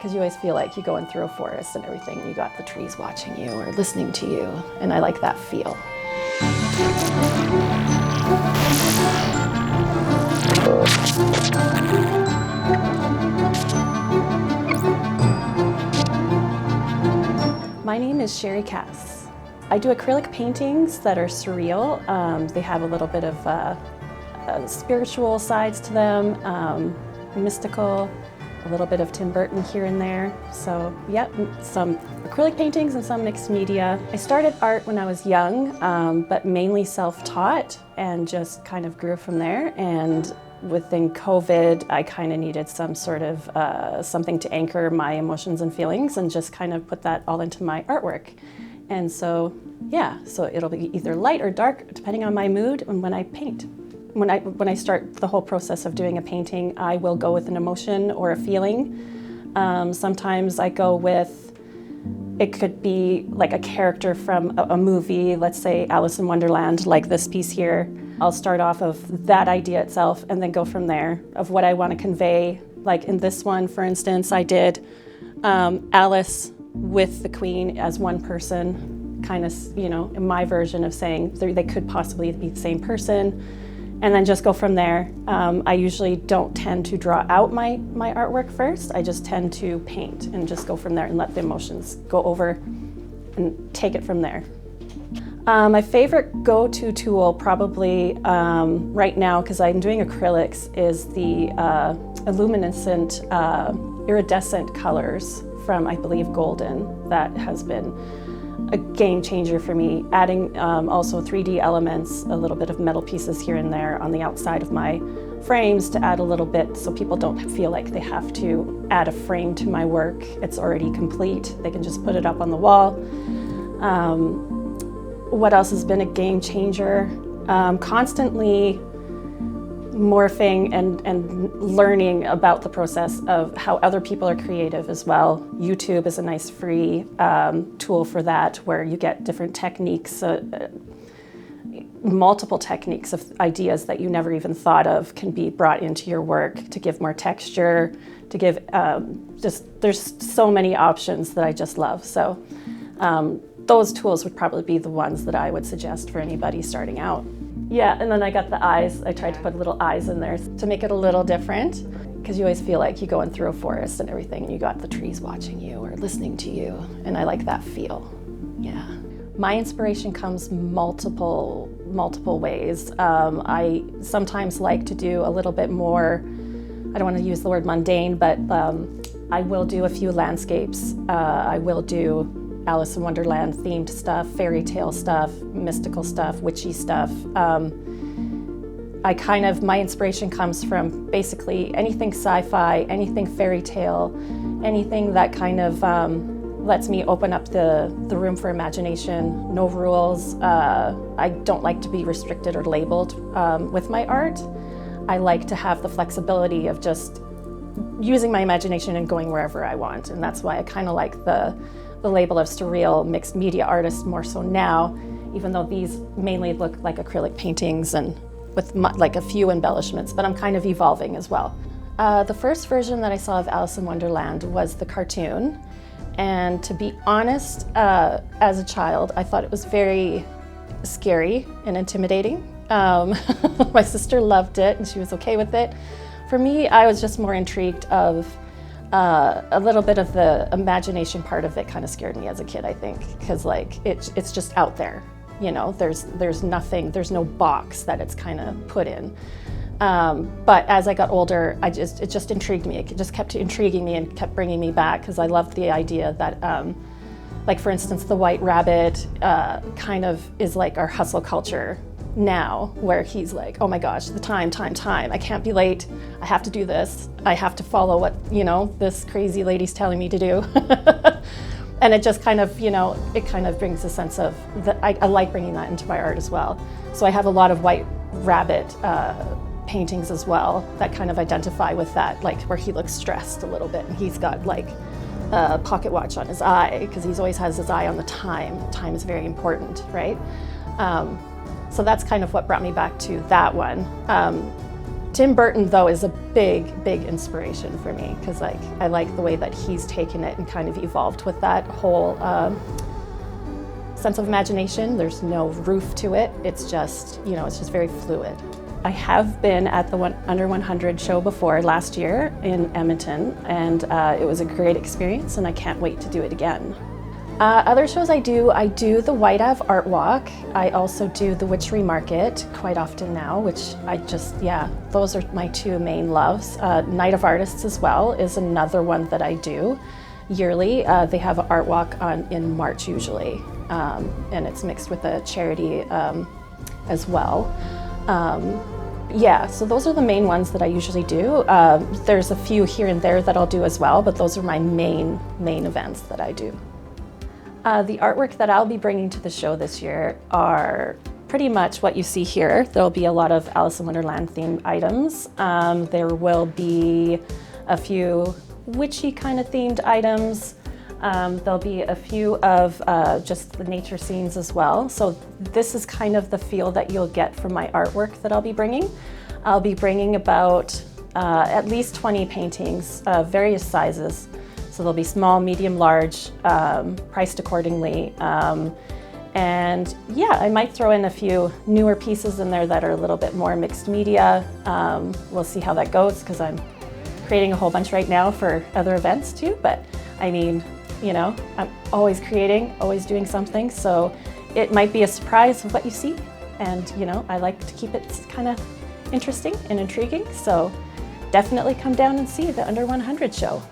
because you always feel like you're going through a forest and everything, and you got the trees watching you or listening to you, and I like that feel. My name is Sheri. I do acrylic paintings that are surreal. They have a little bit of spiritual sides to them, mystical, a little bit of Tim Burton here and there. So yeah, some acrylic paintings and some mixed media. I started art when I was young, but mainly self-taught, and just kind of grew from there. And within COVID, I kind of needed some sort of something to anchor my emotions and feelings, and just kind of put that all into my artwork. And so, yeah, so it'll be either light or dark, depending on my mood and when I paint. When I start the whole process of doing a painting, I will go with an emotion or a feeling. Sometimes I go with, it could be like a character from a movie, let's say Alice in Wonderland, like this piece here. I'll start off of that idea itself and then go from there of what I want to convey. Like in this one, for instance, I did Alice with the Queen as one person, kind of, you know, in my version of saying they could possibly be the same person. And then just go from there. I usually don't tend to draw out my artwork first. I just tend to paint and just go from there and let the emotions go over and take it from there. My favorite go-to tool probably right now, because I'm doing acrylics, is the luminescent iridescent colors from, I believe, Golden. That has been a game changer for me, adding also 3D elements, a little bit of metal pieces here and there on the outside of my frames to add a little bit so people don't feel like they have to add a frame to my work. It's already complete. They can just put it up on the wall. What else has been a game changer? Constantly morphing and learning about the process of how other people are creative as well. YouTube is a nice free tool for that, where you get different techniques, multiple techniques of ideas that you never even thought of can be brought into your work to give more texture, to give there's so many options that I just love. So those tools would probably be the ones that I would suggest for anybody starting out. Yeah, and then I got the eyes. I tried to put little eyes in there to make it a little different, because you always feel like you're going through a forest and everything, and you got the trees watching you or listening to you, and I like that feel. Yeah. My inspiration comes multiple ways. I sometimes like to do a little bit more, I don't want to use the word mundane, but I will do a few landscapes. I will do Alice in Wonderland themed stuff, fairy tale stuff, mystical stuff, witchy stuff. My inspiration comes from basically anything sci-fi, anything fairy tale, anything that kind of lets me open up the room for imagination, no rules. I don't like to be restricted or labeled with my art. I like to have the flexibility of just using my imagination and going wherever I want, and that's why I kind of like the label of surreal mixed media artist more so now, even though these mainly look like acrylic paintings and with like a few embellishments, but I'm kind of evolving as well. The first version that I saw of Alice in Wonderland was the cartoon, and to be honest, as a child, I thought it was very scary and intimidating. My sister loved it and she was okay with it. For me, I was just more intrigued of a little bit of the imagination part of it kind of scared me as a kid, I think, because like it's just out there, you know. There's nothing, there's no box that it's kind of put in. But as I got older, it just intrigued me. It just kept intriguing me and kept bringing me back, because I loved the idea that, like for instance, the White Rabbit kind of is like our hustle culture now, where he's like, oh my gosh, the time, I can't be late, I have to do this, I have to follow what, you know, this crazy lady's telling me to do. And it just kind of, you know, it kind of brings a sense of, I like bringing that into my art as well. So I have a lot of White Rabbit paintings as well that kind of identify with that, like where he looks stressed a little bit and he's got like a pocket watch on his eye, because he's always has his eye on the time. Time is very important, right? So that's kind of what brought me back to that one. Tim Burton, though, is a big, big inspiration for me because I like the way that he's taken it and kind of evolved with that whole sense of imagination. There's no roof to it. It's just, it's just very fluid. I have been at the Under 100 show before last year in Edmonton, and it was a great experience, and I can't wait to do it again. Other shows I do the White Ave Art Walk. I also do the Witchery Market quite often now, which those are my two main loves. Night of Artists as well is another one that I do yearly. They have an art walk in March usually, and it's mixed with a charity as well. So those are the main ones that I usually do. There's a few here and there that I'll do as well, but those are my main events that I do. The artwork that I'll be bringing to the show this year are pretty much what you see here. There'll be a lot of Alice in Wonderland themed items. There will be a few witchy kind of themed items. There'll be a few of just the nature scenes as well. So this is kind of the feel that you'll get from my artwork that I'll be bringing. I'll be bringing about at least 20 paintings of various sizes. So they'll be small, medium, large, priced accordingly. And I might throw in a few newer pieces in there that are a little bit more mixed media. We'll see how that goes because I'm creating a whole bunch right now for other events too. But I mean, I'm always creating, always doing something. So it might be a surprise of what you see. And, I like to keep it kind of interesting and intriguing. So definitely come down and see the Under 100 show.